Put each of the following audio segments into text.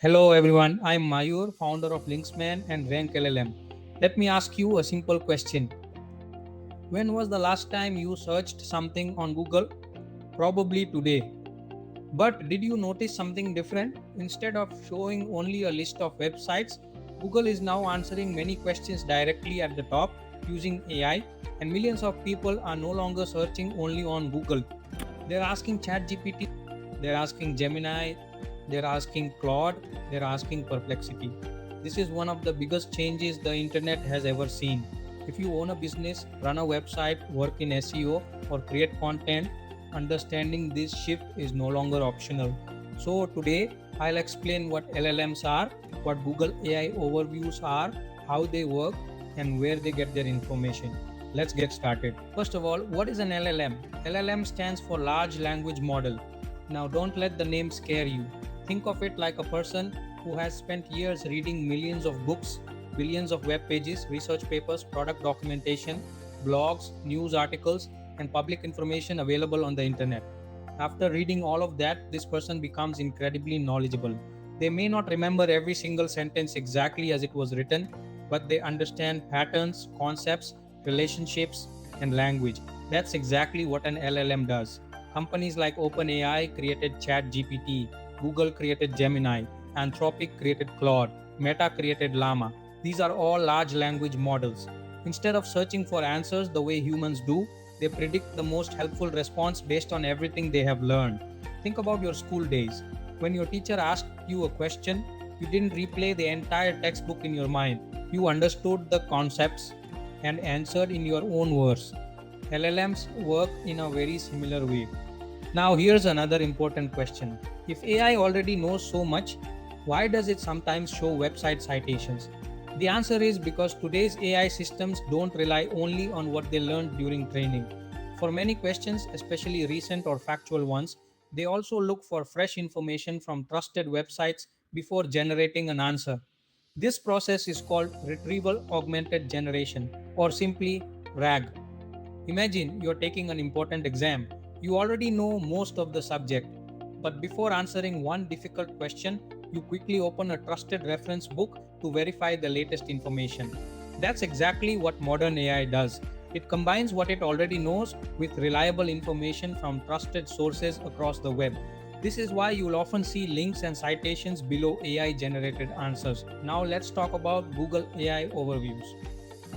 Hello everyone, I'm Mayur, founder of Linksman and RankLLM. Let me ask you a simple question. When was the last time you searched something on Google? Probably today. But did you notice something different? Instead of showing only a list of websites, Google is now answering many questions directly at the top using AI, and millions of people are no longer searching only on Google. They're asking ChatGPT, they're asking Gemini, they're asking Claude, they're asking Perplexity. This is one of the biggest changes the internet has ever seen. If you own a business, run a website, work in SEO, or create content, understanding this shift is no longer optional. So, today I'll explain what LLMs are, what Google AI overviews are, how they work, and where they get their information. Let's get started. First of all, what is an LLM? LLM stands for Large Language Model. Now, don't let the name scare you. Think of it like a person who has spent years reading millions of books, billions of web pages, research papers, product documentation, blogs, news articles, and public information available on the internet. After reading all of that, this person becomes incredibly knowledgeable. They may not remember every single sentence exactly as it was written, but they understand patterns, concepts, relationships, and language. That's exactly what an LLM does. Companies like OpenAI created ChatGPT, Google created Gemini, Anthropic created Claude, Meta created Llama. These are all large language models. Instead of searching for answers the way humans do, they predict the most helpful response based on everything they have learned. Think about your school days. When your teacher asked you a question, you didn't replay the entire textbook in your mind. You understood the concepts and answered in your own words. LLMs work in a very similar way. Now, here's another important question. If AI already knows so much, why does it sometimes show website citations? The answer is because today's AI systems don't rely only on what they learned during training. For many questions, especially recent or factual ones, they also look for fresh information from trusted websites before generating an answer. This process is called retrieval augmented generation, or simply RAG. Imagine you're taking an important exam. You already know most of the subject, but before answering one difficult question, you quickly open a trusted reference book to verify the latest information. That's exactly what modern AI does. It combines what it already knows with reliable information from trusted sources across the web. This is why you'll often see links and citations below AI generated answers. Now let's talk about Google AI overviews.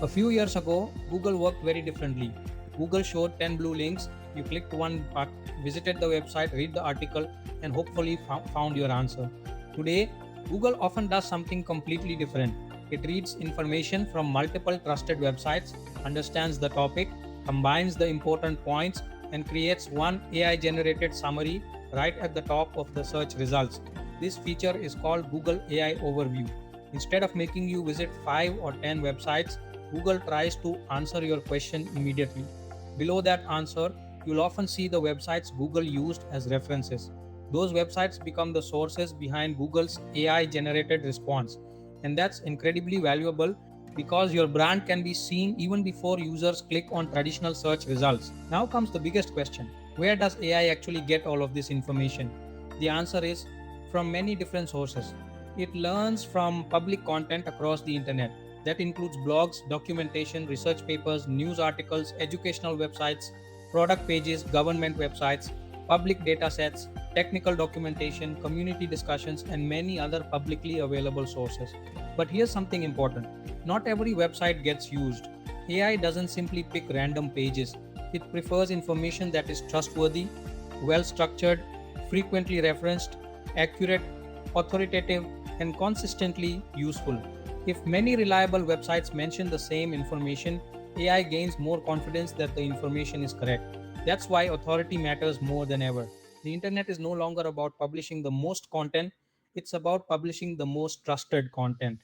A few years ago, Google worked very differently. Google showed 10 blue links, you clicked one part, visited the website, read the article, and hopefully found your answer. Today, Google often does something completely different. It reads information from multiple trusted websites, understands the topic, combines the important points, and creates one AI generated summary right at the top of the search results. This feature is called Google AI Overview. Instead of making you visit 5 or 10 websites, Google tries to answer your question immediately. Below that answer, you'll often see the websites Google used as references. Those websites become the sources behind Google's AI generated response. And that's incredibly valuable because your brand can be seen even before users click on traditional search results. Now comes the biggest question. Where does AI actually get all of this information? The answer is from many different sources. It learns from public content across the internet. That includes blogs, documentation, research papers, news articles, educational websites, product pages, government websites, public data sets, technical documentation, community discussions, and many other publicly available sources. But here's something important. Not every website gets used. AI doesn't simply pick random pages. It prefers information that is trustworthy, well structured, frequently referenced, accurate, authoritative, and consistently useful. If many reliable websites mention the same information, AI gains more confidence that the information is correct. That's why authority matters more than ever. The internet is no longer about publishing the most content, it's about publishing the most trusted content.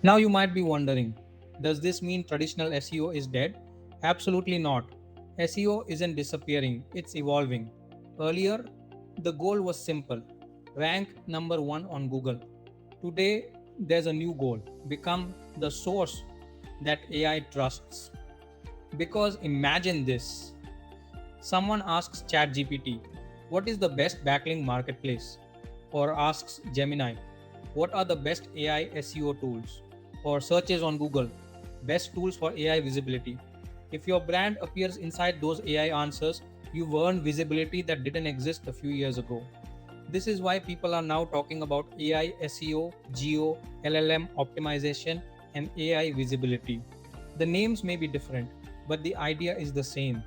Now you might be wondering, does this mean traditional SEO is dead? Absolutely not. SEO isn't disappearing, it's evolving. Earlier, the goal was simple: rank number one on Google. Today, there's a new goal: become the source that AI trusts. Because imagine this: someone asks ChatGPT, what is the best backlink marketplace? or asks Gemini, what are the best AI SEO tools? Or searches on Google, best tools for AI visibility. If your brand appears inside those AI answers, you've earned visibility that didn't exist a few years ago. This is why people are now talking about AI SEO, GEO, LLM optimization, and AI visibility. The names may be different, but the idea is the same.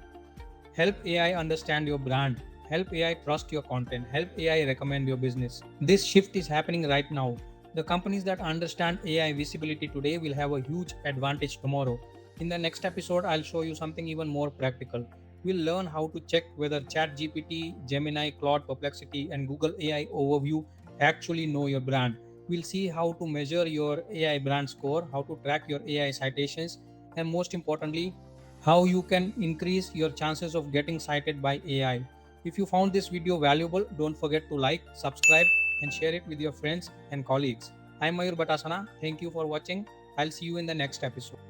Help AI understand your brand. Help AI trust your content. Help AI recommend your business. This shift is happening right now. The companies that understand AI visibility today will have a huge advantage tomorrow. In the next episode, I'll show you something even more practical. We'll learn how to check whether ChatGPT, Gemini, Claude, Perplexity, and Google AI Overview actually know your brand. We'll see how to measure your AI brand score, how to track your AI citations, and most importantly, how you can increase your chances of getting cited by AI. If you found this video valuable, don't forget to like, subscribe, and share it with your friends and colleagues. I'm Mayur Bhatasana. Thank you for watching. I'll see you in the next episode.